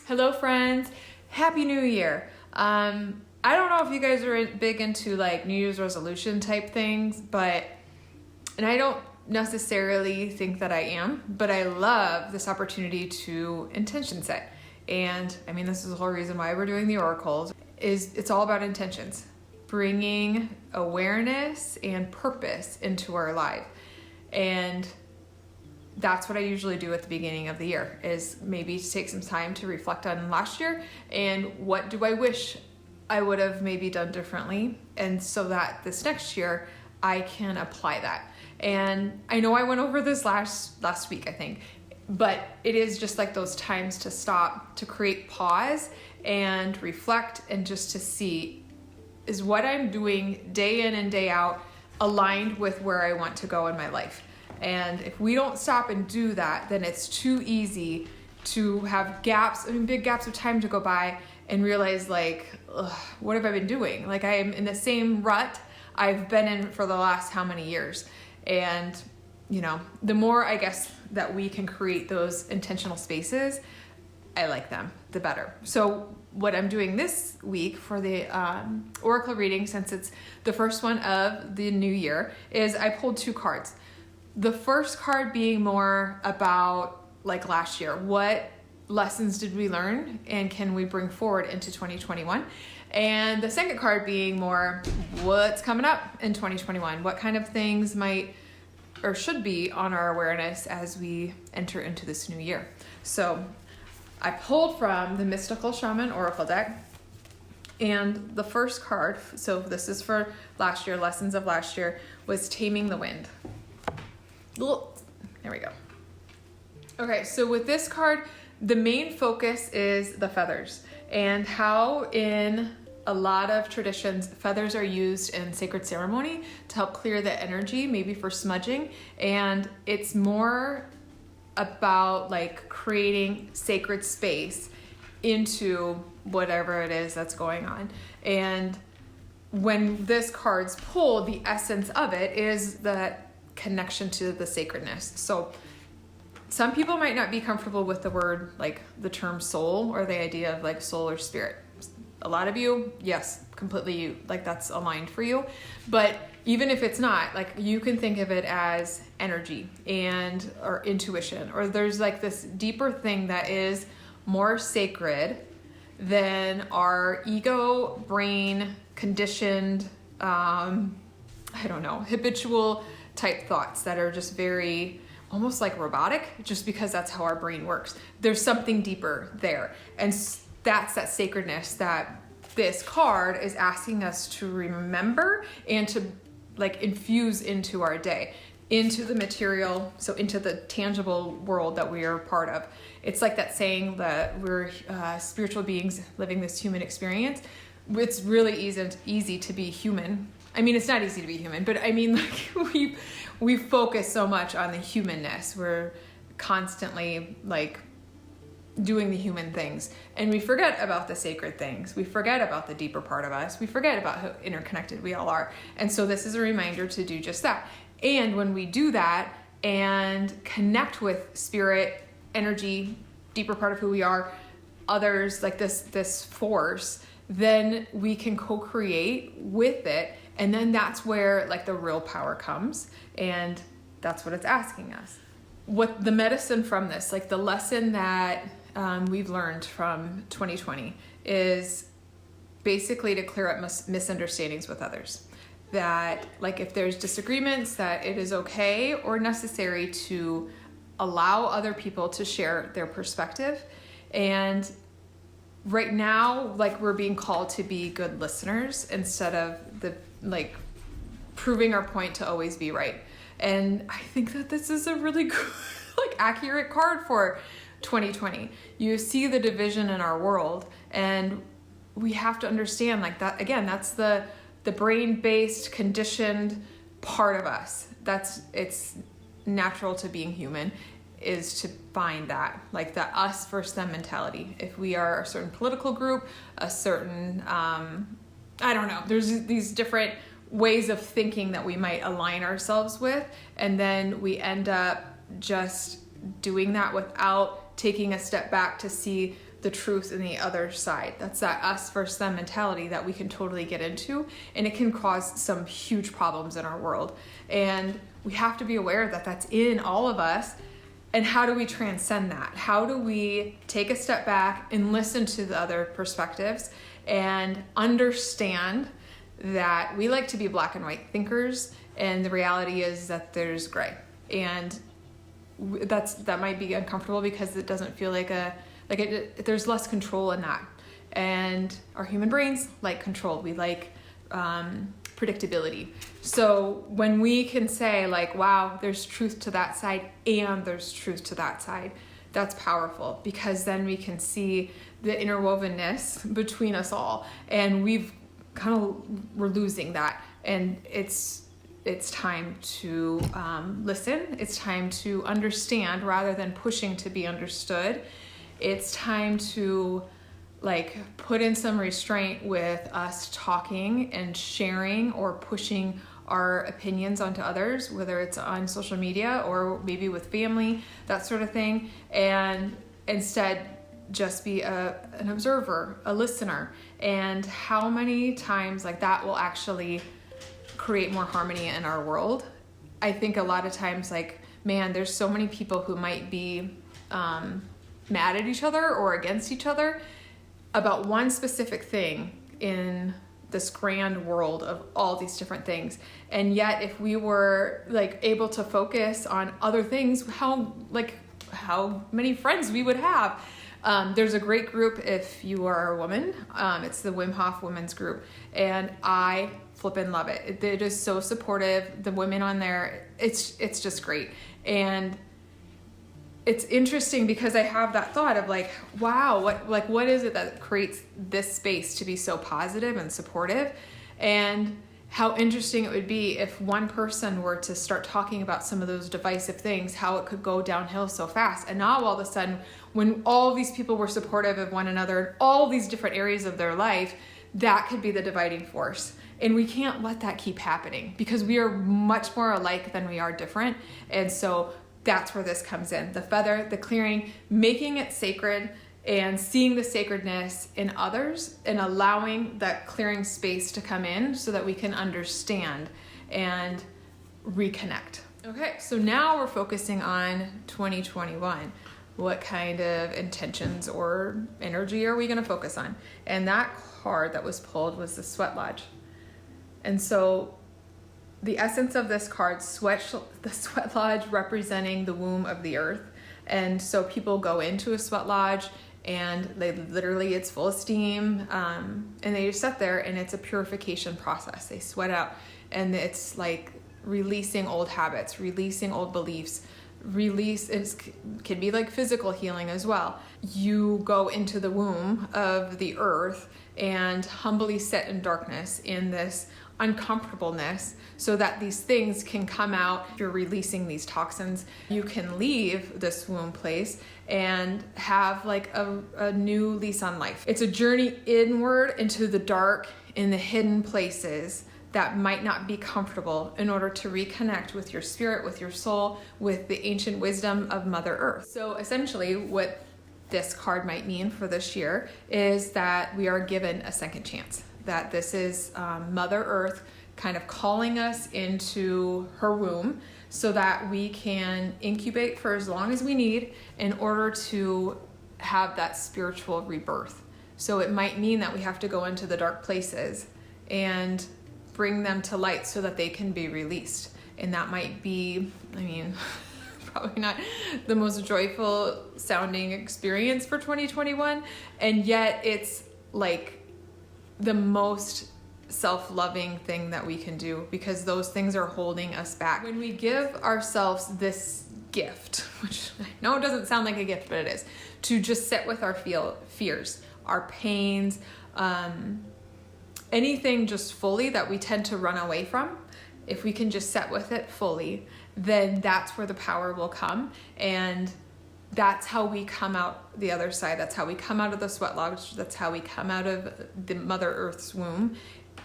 Hello friends, Happy New Year. I don't know if you guys are big into like New Year's resolution type things, and I don't necessarily think that I am, but I love this opportunity to intention set. And I mean, this is the whole reason why we're doing the oracles, is it's all about intentions, bringing awareness and purpose into our life. And that's what I usually do at the beginning of the year, is maybe take some time to reflect on last year and what do I wish I would have maybe done differently, and so that this next year I can apply that. And I know I went over this last week, I think, but it is just like those times to stop, to create pause and reflect, and just to see, is what I'm doing day in and day out aligned with where I want to go in my life? And if we don't stop and do that, then it's too easy to have gaps, big gaps of time to go by and realize like, what have I been doing? Like I am in the same rut I've been in for the last how many years. And, the more I guess that we can create those intentional spaces, I like them, the better. So what I'm doing this week for the Oracle reading, since it's the first one of the new year, is I pulled two cards. The first card being more about like last year. What lessons did we learn and can we bring forward into 2021? And the second card being more what's coming up in 2021. What kind of things might or should be on our awareness as we enter into this new year. So I pulled from the Mystical Shaman Oracle deck. And the first card, so this is for last year, lessons of last year, was Taming the Wind. There we go. Okay, so with this card, the main focus is the feathers, and how in a lot of traditions, feathers are used in sacred ceremony to help clear the energy, maybe for smudging. And it's more about like creating sacred space into whatever it is that's going on. And when this card's pulled, the essence of it is that connection to the sacredness. So some people might not be comfortable with the word, like the term soul, or the idea of like soul or spirit. A lot of you, yes, completely, like that's aligned for you. But even if it's not, like you can think of it as energy or intuition, or there's like this deeper thing that is more sacred than our ego, brain, conditioned, habitual type thoughts that are just very almost like robotic, just because that's how our brain works. There's something deeper there. And that's that sacredness that this card is asking us to remember and to like infuse into our day, into the material, so into the tangible world that we are part of. It's like that saying that we're spiritual beings living this human experience. It's really easy to be human. I mean, it's not easy to be human, but I mean, like we focus so much on the humanness. We're constantly like doing the human things, and we forget about the sacred things. We forget about the deeper part of us. We forget about how interconnected we all are. And so this is a reminder to do just that. And when we do that and connect with spirit, energy, deeper part of who we are, others, like this force, then we can co-create with it. And then that's where like the real power comes. And that's what it's asking us. What the medicine from this, like the lesson that we've learned from 2020, is basically to clear up misunderstandings with others. That like if there's disagreements, that it is okay or necessary to allow other people to share their perspective. And right now, like we're being called to be good listeners instead of like proving our point to always be right. And I think that this is a really good, like accurate card for 2020. You see the division in our world, and we have to understand like that, again, that's the brain-based conditioned part of us. It's natural to being human, is to find that, like the us versus them mentality. If we are a certain political group, a certain, there's these different ways of thinking that we might align ourselves with, and then we end up just doing that without taking a step back to see the truth in the other side. That's that us versus them mentality that we can totally get into, and it can cause some huge problems in our world. And we have to be aware that that's in all of us. And how do we transcend that? How do we take a step back and listen to the other perspectives and understand that we like to be black and white thinkers, and the reality is that there's gray. And that might be uncomfortable because it doesn't feel there's less control in that. And our human brains like control. We like predictability. So when we can say like, wow, there's truth to that side and there's truth to that side, that's powerful, because then we can see the interwovenness between us all, and we're losing that. And it's time to listen. It's time to understand rather than pushing to be understood. It's time to put in some restraint with us talking and sharing or pushing our opinions onto others, whether it's on social media or maybe with family, that sort of thing. And instead just be an observer, a listener. And how many times that will actually create more harmony in our world. I think a lot of times there's so many people who might be mad at each other or against each other about one specific thing in this grand world of all these different things. And yet if we were able to focus on other things, how many friends we would have. There's a great group if you are a woman. It's the Wim Hof Women's Group, and I flippin' love it. It is so supportive. The women on there, it's just great. And it's interesting because I have that thought of wow, what is it that creates this space to be so positive and supportive? And how interesting it would be if one person were to start talking about some of those divisive things, how it could go downhill so fast. And now all of a sudden, when all these people were supportive of one another in all these different areas of their life, that could be the dividing force. And we can't let that keep happening, because we are much more alike than we are different. And so that's where this comes in. The feather, the clearing, making it sacred and seeing the sacredness in others and allowing that clearing space to come in so that we can understand and reconnect. Okay, so now we're focusing on 2021. What kind of intentions or energy are we going to focus on? And that card that was pulled was the Sweat Lodge. And so the essence of this card, the Sweat Lodge representing the womb of the earth. And so people go into a sweat lodge and it's full of steam, and they just sit there, and it's a purification process. They sweat out, and it's releasing old habits, releasing old beliefs, it can be physical healing as well. You go into the womb of the earth and humbly sit in darkness in this uncomfortableness so that these things can come out. You're releasing these toxins. You can leave this womb place and have a new lease on life. It's a journey inward into the dark, in the hidden places that might not be comfortable, in order to reconnect with your spirit, with your soul, with the ancient wisdom of Mother Earth. So essentially what this card might mean for this year is that we are given a second chance, that this is Mother Earth kind of calling us into her womb so that we can incubate for as long as we need in order to have that spiritual rebirth. So it might mean that we have to go into the dark places and bring them to light so that they can be released. And that might be, probably not the most joyful sounding experience for 2021. And yet it's the most self-loving thing that we can do, because those things are holding us back. When we give ourselves this gift, which I know it doesn't sound like a gift, but it is, to just sit with our fears, our pains, anything just fully that we tend to run away from, if we can just sit with it fully, then that's where the power will come. And that's how we come out the other side. That's how we come out of the sweat lodge. That's how we come out of the Mother Earth's womb,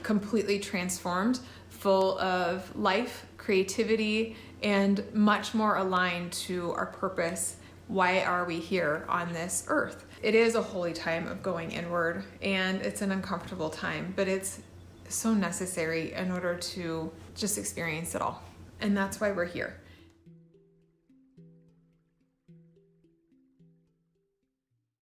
completely transformed, full of life, creativity, and much more aligned to our purpose Why are we here on this earth? It is a holy time of going inward, and it's an uncomfortable time, but it's so necessary in order to just experience it all. And that's why we're here.